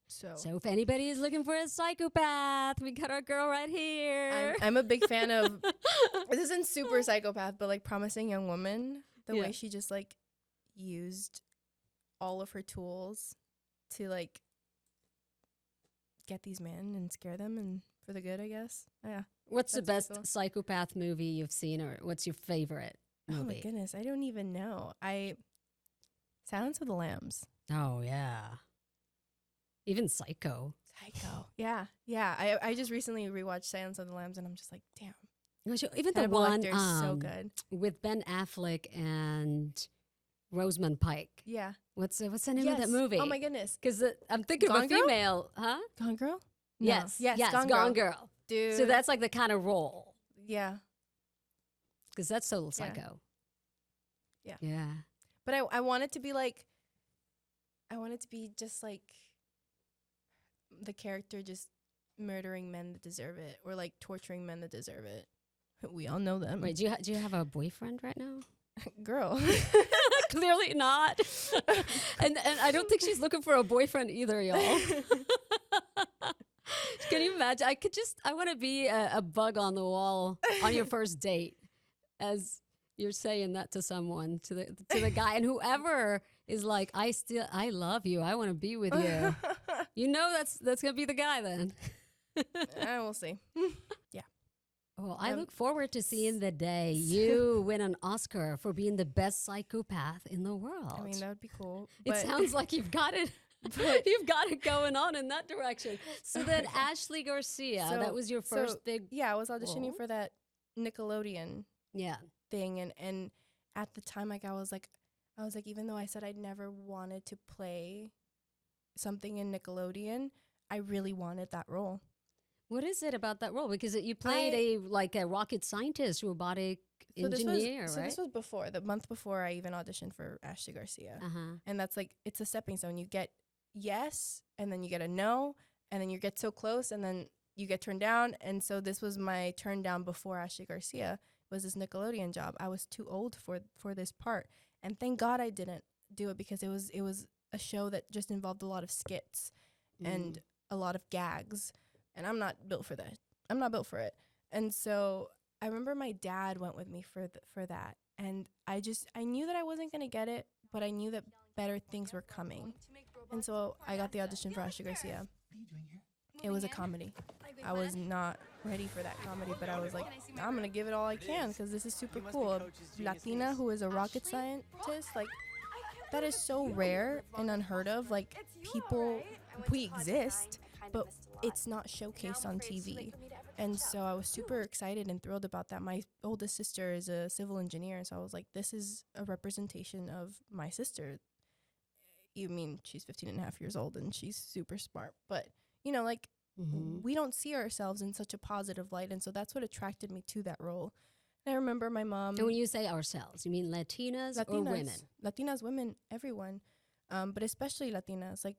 So if anybody is looking for a psychopath, we got our girl right here. I'm a big fan of, this isn't super psychopath, but like Promising Young Woman, the way she just like used all of her tools to like get these men and scare them and for the good, I guess. Yeah. What's the best psychopath movie you've seen, or what's your favorite movie? Oh my goodness, I don't even know. Silence of the Lambs. Oh yeah. Even Psycho. Yeah. I just recently rewatched Silence of the Lambs, and I'm just like, damn. Even the Hannibal one Lecter's so good with Ben Affleck and Rosamund Pike. Yeah. What's the name of that movie? Oh my goodness. Because I'm thinking Gone of a Girl? female, huh? Gone Girl? No. Yes, Gone Girl. Dude. So that's like the kind of role. Yeah. Because that's total psycho. Yeah. But I want it to be like, I want it to be just like the character just murdering men that deserve it, or like torturing men that deserve it. We all know them. Wait, do you have a boyfriend right now? Girl. Clearly not. and I don't think she's looking for a boyfriend either, y'all. Can you imagine? I want to be a bug on the wall on your first date, as you're saying that to someone, to the guy, and whoever is like, I love you, I want to be with you. You know that's gonna be the guy then. I will see. Yeah. Well, I look forward to seeing the day you win an Oscar for being the best psychopath in the world. I mean, that would be cool. It sounds like you've got it. You've got it going on in that direction. So then Ashley Garcia, that was your first big... Yeah, I was auditioning for that Nickelodeon thing. And at the time, like I was like, even though I said I'd never wanted to play something in Nickelodeon, I really wanted that role. What is it about that role? Because you played a rocket scientist, robotic engineer, right? So this was the month before I even auditioned for Ashley Garcia. And that's like, it's a stepping stone. You get yes, and then you get a no, and then you get so close, and then you get turned down. And so this was my turn down before Ashley Garcia, was this Nickelodeon job. I was too old for this part. And thank God I didn't do it, because it was a show that just involved a lot of skits and a lot of gags. And I'm not built for that. I'm not built for it. And so I remember my dad went with me for that. And I knew that I wasn't going to get it, but I knew that better things were coming. And so I got the audition for Ashley Garcia. It was a comedy. I was not ready for that comedy, but I was like, I'm going to give it all I can, because this is super cool. A Latina who is a rocket scientist, like, that is so rare and unheard of. Like, people, we exist, but it's not showcased on TV. And so I was super excited and thrilled about that. My oldest sister is a civil engineer, so I was like, this is a representation of my sister. You mean she's 15 and a half years old and she's super smart, but you know, like, we don't see ourselves in such a positive light, and so that's what attracted me to that role. And I remember my mom. And when you say ourselves, you mean Latinas or women? Latinas, women, everyone, but especially Latinas. Like,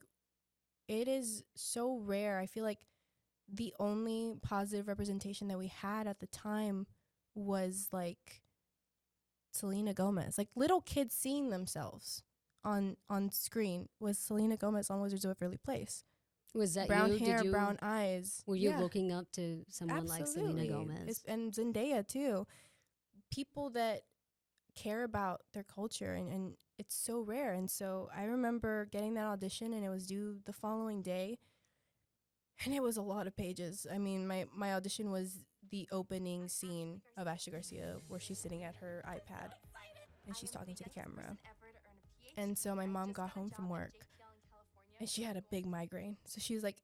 it is so rare. I feel like the only positive representation that we had at the time was like Selena Gomez. Like, little kids seeing themselves on screen was Selena Gomez on Wizards of Waverly Place. Was that brown you? hair, brown eyes? Were you looking up to someone like Selena Gomez? And Zendaya too. People that care about their culture, and it's so rare. And so I remember getting that audition, and it was due the following day. And it was a lot of pages. I mean, my audition was the opening scene of Ashley Garcia, where she's sitting at her iPad and she's talking to the camera. And so my mom got home from work and she had a big migraine. So she was like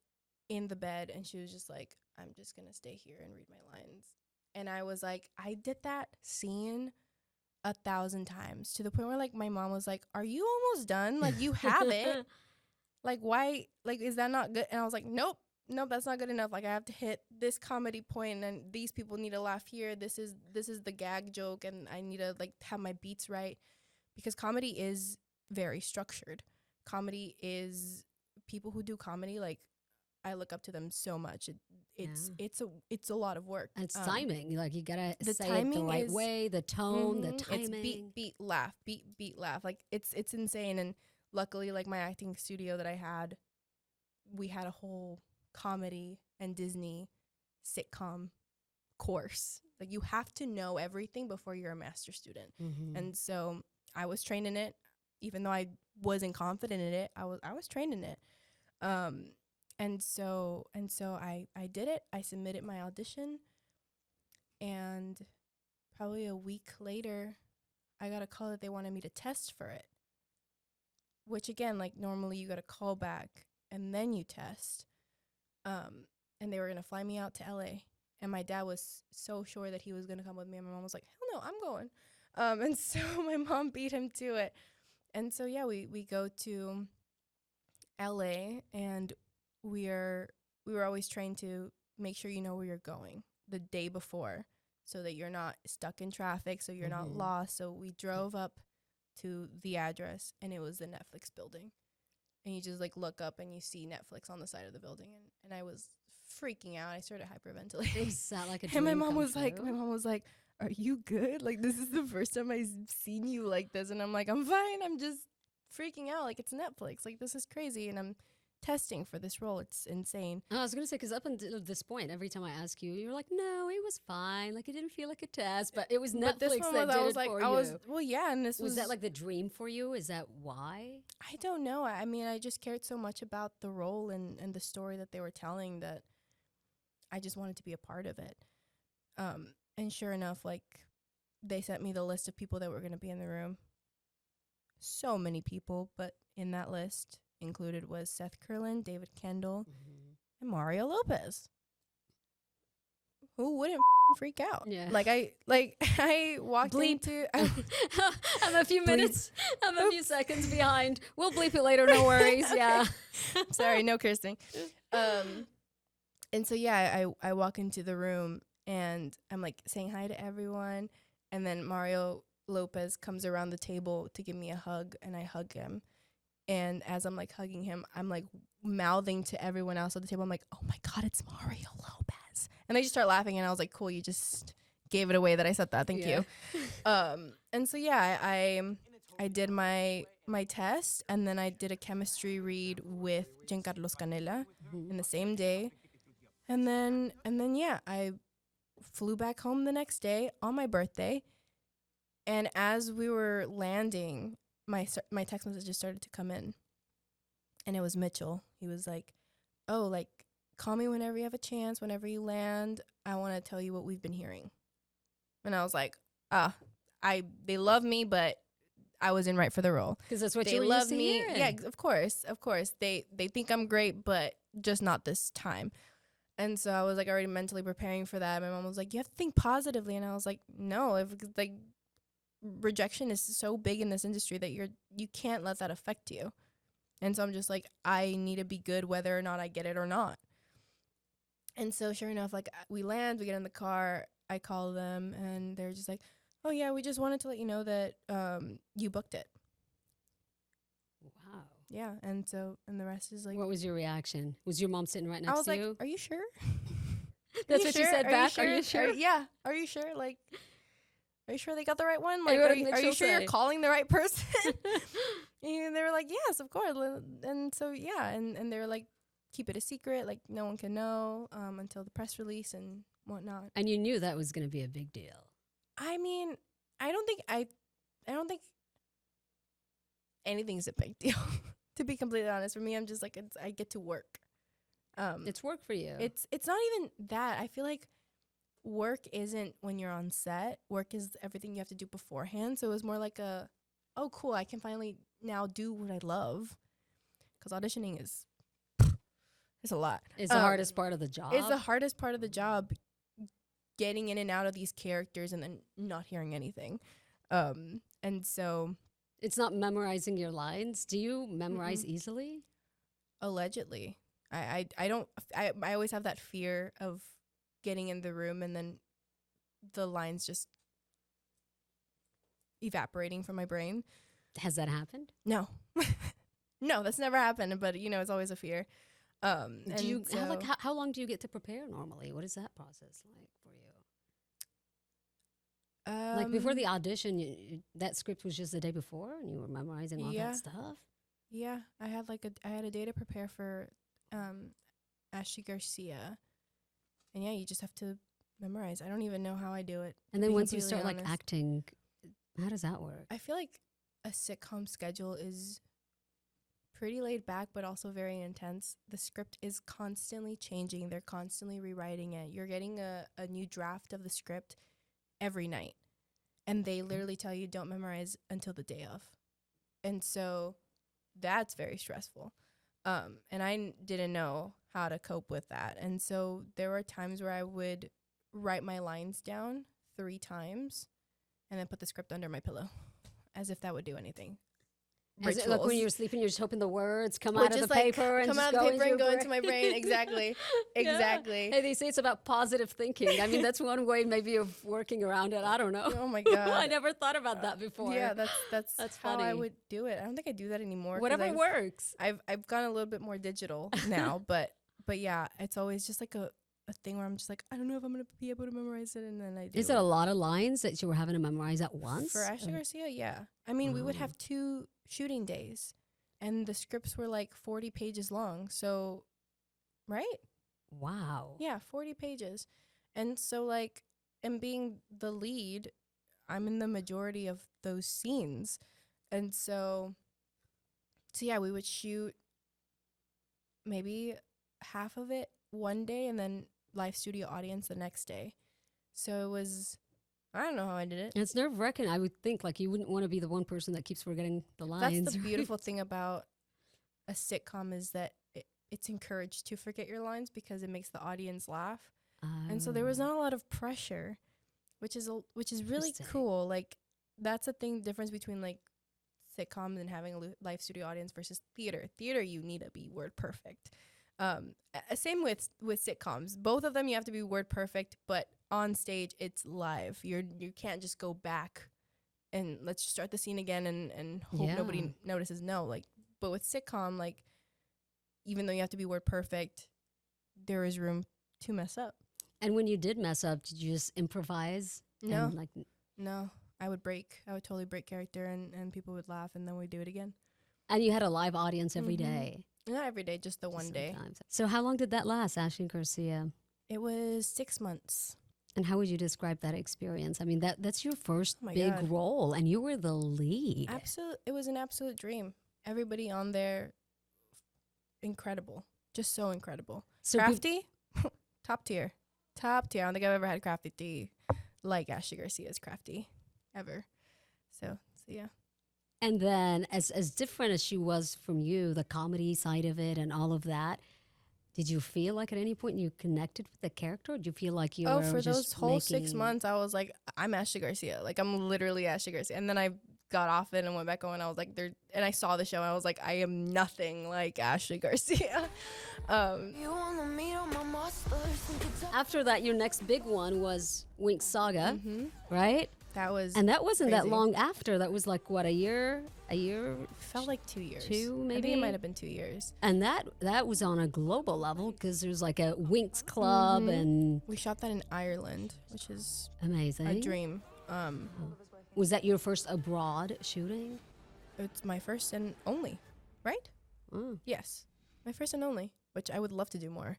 in the bed and she was just like, I'm just going to stay here and read my lines. And I was like, I did that scene 1,000 times, to the point where like my mom was like, are you almost done? Like, you have it. Like, why? Like, is that not good? And I was like, nope, that's not good enough. Like, I have to hit this comedy point, and these people need to laugh here. This is the gag joke, and I need to like have my beats right, because comedy is very structured. Comedy is, people who do comedy, like, I look up to them so much. It's a lot of work. And it's timing. Like, you gotta the say it the right way, the tone, the It's timing. beat, laugh, beat, laugh. Like, it's insane. And luckily, like, my acting studio that I had, we had a whole comedy and Disney sitcom course. Like, you have to know everything before you're a master student. And so I was trained in it, even though I wasn't confident in it. I was trained in it. And so I did it. I submitted my audition, and probably a week later, I got a call that they wanted me to test for it. Which, again, like, normally you got a call back and then you test. And they were gonna fly me out to LA, and my dad was so sure that he was gonna come with me, and my mom was like, hell no, I'm going. And so my mom beat him to it. And so yeah, we go to LA, and we were always trained to make sure you know where you're going the day before, so that you're not stuck in traffic, so you're not lost. So we drove up to the address, and it was the Netflix building. And you just like look up and you see Netflix on the side of the building, and I was freaking out. I started hyperventilating. It sounded like a dream. And my mom was like, "Are you good? Like, this is the first time I've seen you like this." And I'm like, "I'm fine. I'm just freaking out. Like, it's Netflix. Like, this is crazy." And I'm testing for this role. It's insane. I was going to say, because up until this point, every time I ask you, you're like, no, it was fine. Like, it didn't feel like a test, but it was Netflix that did it for you. Well, yeah, and this was that like the dream for you? Is that why? I don't know. I mean, I just cared so much about the role and the story that they were telling that I just wanted to be a part of it. And sure enough, like, they sent me the list of people that were going to be in the room. So many people, but in that list included was Seth Curlin, David Kendall, and Mario Lopez. Who wouldn't freak out? Yeah. I walked into. I'm a few minutes. I'm a few seconds behind. We'll bleep it later. No worries. Yeah. Sorry, no cursing. And so yeah, I walk into the room and I'm like saying hi to everyone, and then Mario Lopez comes around the table to give me a hug, and I hug him. And as I'm like hugging him, I'm like mouthing to everyone else at the table. I'm like, "Oh my God, it's Mario Lopez!" And I just start laughing, and I was like, "Cool, you just gave it away that I said that. Thank you." And so yeah, I did my test, and then I did a chemistry read with Giancarlo Canella in the same day, and then yeah, I flew back home the next day on my birthday. And as we were landing, my text messages started to come in, and it was Mitchell. He was like, "Oh, like, call me whenever you have a chance, whenever you land. I want to tell you what we've been hearing." And I was like, they love me, but I wasn't right for the role. Because that's what they you were love used to me. hearing. Yeah, of course. They think I'm great, but just not this time. And so I was like already mentally preparing for that. My mom was like, you have to think positively. And I was like, no, if like rejection is so big in this industry that you can't let that affect you. And so I'm just like, I need to be good whether or not I get it or not. And so sure enough, like we land, we get in the car, I call them and they're just like, oh yeah, we just wanted to let you know that you booked it. Wow. Yeah. And the rest is like, What was your reaction? Was your mom sitting right I next was to like, you? are you sure? That's what she said back. Are you sure? Yeah. Are you sure? Like, are you sure they got the right one? And Like, what are did you Mitchell sure say? you're calling the right person? And they were like, yes, of course. And so, yeah. And they were like, keep it a secret. Like, no one can know until the press release and whatnot. And you knew that was going to be a big deal. I mean, I don't think anything's a big deal. To be completely honest, for me, I'm just like I get to work. It's work for you. It's not even that. I feel like work isn't when you're on set. Work is everything you have to do beforehand. So it was more like oh cool, I can finally now do what I love. Because auditioning is it's a lot. It's the hardest part of the job. It's the hardest part of the job. Getting in and out of these characters and then not hearing anything. And so It's not memorizing your lines. Do you memorize easily? allegedly, I don't. I always have that fear of getting in the room and then the lines just evaporating from my brain. Has that happened? No, no, that's never happened. But it's always a fear. Do you so, how long do you get to prepare normally? What is that process like for you? Like before the audition, that script was just the day before, and you were memorizing all that stuff. Yeah, I had a day to prepare for Ashley Garcia, and yeah, you just have to memorize. I don't even know how I do it. And then once you start like acting, how does that work? I feel like a sitcom schedule is pretty laid back, but also very intense. The script is constantly changing. They're constantly rewriting it. You're getting a new draft of the script every night. And they literally tell you don't memorize until the day of. And so that's very stressful. And I didn't know how to cope with that. And so there were times where I would write my lines down 3 times and then put the script under my pillow as if that would do anything. Is it like when you're sleeping, you're just hoping the words come Or out of just, the like, paper and come just out of the paper and go your into my brain. Exactly. Yeah. Exactly. Hey, they say it's about positive thinking. I mean, that's one way maybe of working around it. I don't know. Oh my God. I never thought about that before. Yeah, that's how I funny. would do it. I don't think I do that anymore. 'Cause Whatever works. I've gone a little bit more digital now, but yeah, it's always just like a thing where I'm just like, I don't know if I'm gonna be able to memorize it, and then I do. Is it a lot of lines that you were having to memorize at once? For Ashley Garcia? Yeah. I mean, we would have 2 shooting days, and the scripts were like 40 pages long. So, right? Wow. Yeah, 40 pages. And so, like, and being the lead, I'm in the majority of those scenes. And so yeah, we would shoot maybe half of it one day and then live studio audience the next day. So it was, I don't know how I did it. It's nerve-wracking. I would think like you wouldn't want to be the one person that keeps forgetting the lines. That's the right? beautiful thing about a sitcom is that it's encouraged to forget your lines because it makes the audience laugh. And so there was not a lot of pressure, which is really Interesting. cool. Like that's a difference between like sitcoms and having a live studio audience versus theater. Theater, you need to be word perfect. Same with sitcoms. Both of them you have to be word perfect, but on stage it's live. You can't just go back and let's just start the scene again and hope nobody notices. No, like, but with sitcom, like, even though you have to be word perfect, there is room to mess up. And when you did mess up, did you just improvise? No. And, like, No, I would totally break character and people would laugh and then we'd do it again. and you had a live audience every day. Not every day, just the one day. Sometimes. So how long did that last, Ashley Garcia? It was 6 months. And how would you describe that experience? I mean, that's your first Oh my big God. role, and you were the lead. It was an absolute dream. Everybody on there, incredible. Just so incredible. So Crafty, top tier. Top tier. I don't think I've ever had Crafty like Ashley Garcia's Crafty ever. So yeah. And then as different as she was from you, the comedy side of it and all of that, Did you feel like at any point you connected with the character? Or did you feel like you Oh, were for just those whole 6 making- months, I was like, I'm Ashley Garcia. Like, I'm literally Ashley Garcia. And then I got off it and went back on. I was like, and I saw the show. And I was like, I am nothing like Ashley Garcia. After that, your next big one was Winx Saga, right? That was And that wasn't that crazy. long after. That was like what, a year? Felt like 2 years. Two, I maybe? think it might have been 2 years. And that was on a global level because there's like a Winx Club and We shot that in Ireland, which is amazing. a dream. Was that your first abroad shooting? It's my first and only, right? Oh. Yes, my first and only, which I would love to do more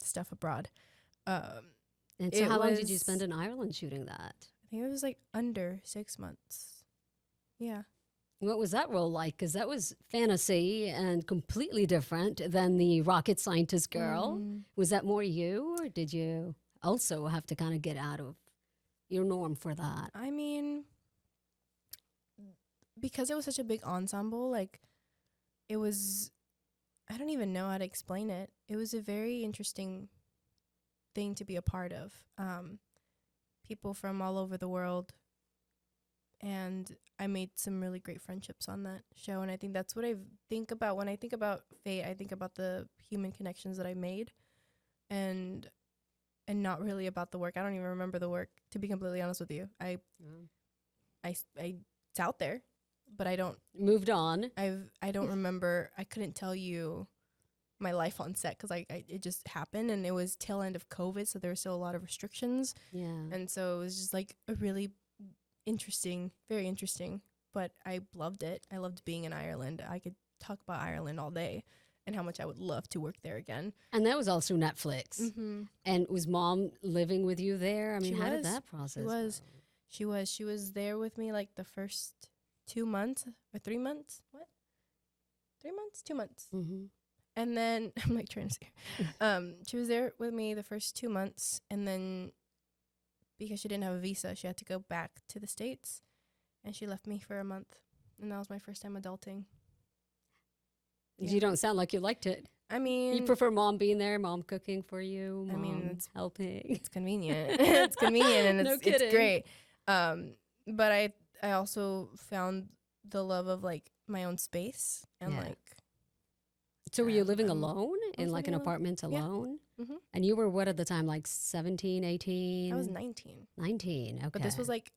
stuff abroad. And so It how long did you was- spend in Ireland shooting that? I think it was like under 6 months. Yeah. What was that role like? Because that was fantasy and completely different than the rocket scientist girl. Was that more you, or did you also have to kind of get out of your norm for that? I mean, because it was such a big ensemble, like, it was, I don't even know how to explain it. It was a very interesting thing to be a part of. People from all over the world. And I made some really great friendships on that show. And I think that's what I think about. When I think about Fate, I think about the human connections that I made and not really about the work. I don't even remember the work, to be completely honest with you. It's out there, but I don't Moved on. I don't remember. I couldn't tell you my life on set because it just happened, and it was tail end of COVID, so there were still a lot of restrictions, Yeah. and so it was just like a really interesting, very interesting. But I loved it. I loved being in Ireland. I could talk about Ireland all day, and how much I would love to work there again. And that was also Netflix. Mm-hmm. And was mom living with you there? I mean, She how did was. that process She was. go? She was there with me like the first 2 months or 3 months. What? 3 months? 2 months. Mm-hmm. And then I'm like trying to see she was there with me the first 2 months, and then because she didn't have a visa, she had to go back to the States, and she left me for a month. And that was my first time adulting. You don't sound like you liked it. I mean, You prefer mom being there, mom cooking for you, I mom mean, it's- helping. it's convenient. It's convenient, and No it's kidding. great. But I also found the love of like my own space and Yeah. like So were you living I'm- alone in was like an living alone. apartment Yeah. alone? Mhm. And you were what at the time, like 17, 18? I was 19. 19, okay. But this was like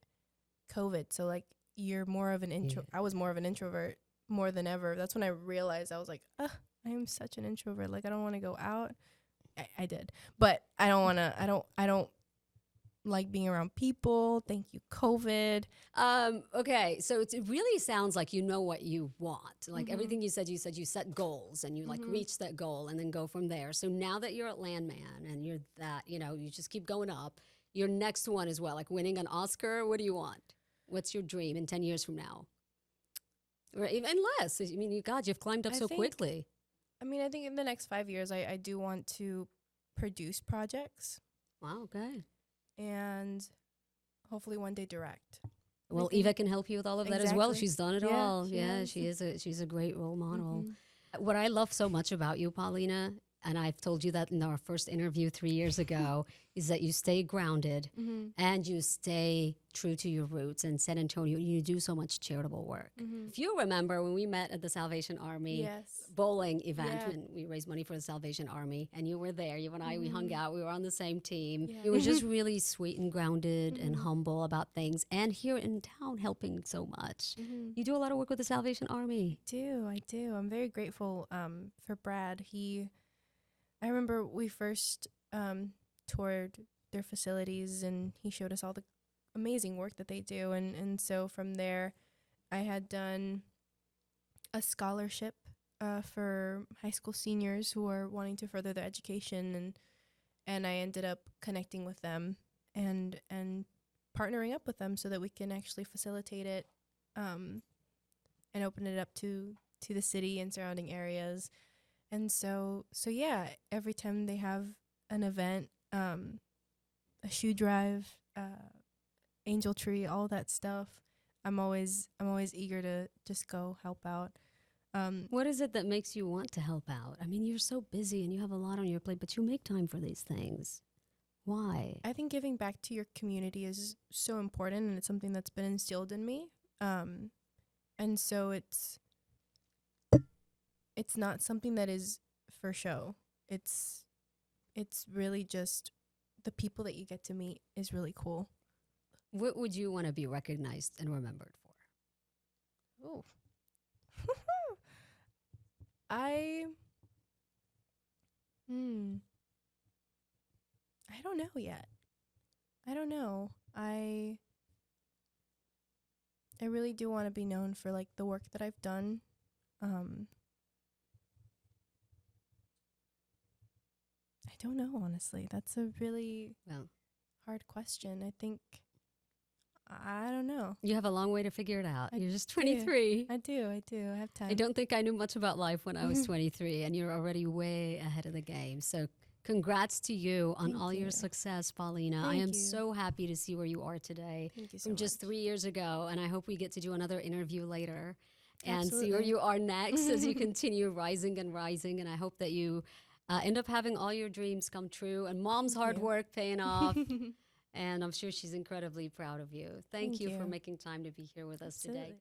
COVID, so like you're more of an intro. I was more of an introvert more than ever. That's when I realized I was like, I am such an introvert. Like I don't want to go out. I did, but I don't want to. I don't like being around people. Thank you, COVID. Okay, so it really sounds like you know what you want. Like Mm-hmm. everything you said you set goals and you like reach that goal and then go from there. So now that you're at Landman and you're that, you just keep going up. Your next one is what, like winning an Oscar? What do you want? What's your dream in 10 years from now? Or even less. I mean, you've climbed up I so think- quickly. I mean, I think in the next 5 years, I do want to produce projects Wow, okay. and hopefully one day direct. Well, think- Eva can help you with all of that as well. Exactly. She's done it Yeah, all. she Yeah, has. she's a great role model. Mhm. What I love so much about you, Paulina, and I've told you that in our first interview 3 years ago, is that you stay grounded and you stay true to your roots. In San Antonio, you do so much charitable work. If you remember when we met at the Salvation Army Yes. bowling event, Yeah. when we raised money for the Salvation Army, and you were there, you and I, we hung out, we were on the same team. Yeah. You were just really sweet and grounded and humble about things, and here in town helping so much. You do a lot of work with the Salvation Army. I do. I'm very grateful for Brad. I remember we first toured their facilities, and he showed us all the amazing work that they do. And so from there, I had done a scholarship for high school seniors who are wanting to further their education, and I ended up connecting with them and partnering up with them so that we can actually facilitate it and open it up to the city and surrounding areas. And so yeah, every time they have an event, a shoe drive, angel tree, all that stuff, I'm always eager to just go help out. What is it that makes you want to help out? I mean, you're so busy and you have a lot on your plate, but you make time for these things. Why? I think giving back to your community is so important, and it's something that's been instilled in me. And so it's not something that is for show. It's really just the people that you get to meet is really cool. What would you want to be recognized and remembered for? Oh. I don't know yet. I don't know. I really do want to be known for like the work that I've done. I don't know, honestly. That's a really hard question. I think I don't know. You have a long way to figure it out. You're just do. 23. I do. I have time. I don't think I knew much about life when I was 23, and you're already way ahead of the game. So congrats to you on all your success, Paulina. I am so happy to see where you are today Thank you so from just much. 3 years ago, and I hope we get to do another interview later and see where Absolutely. you are next as you continue rising and rising, and I hope that you end up having all your dreams come true and Mom's hard work paying off. And I'm sure she's incredibly proud of you. Thank you for making time to be here with us today. Absolutely.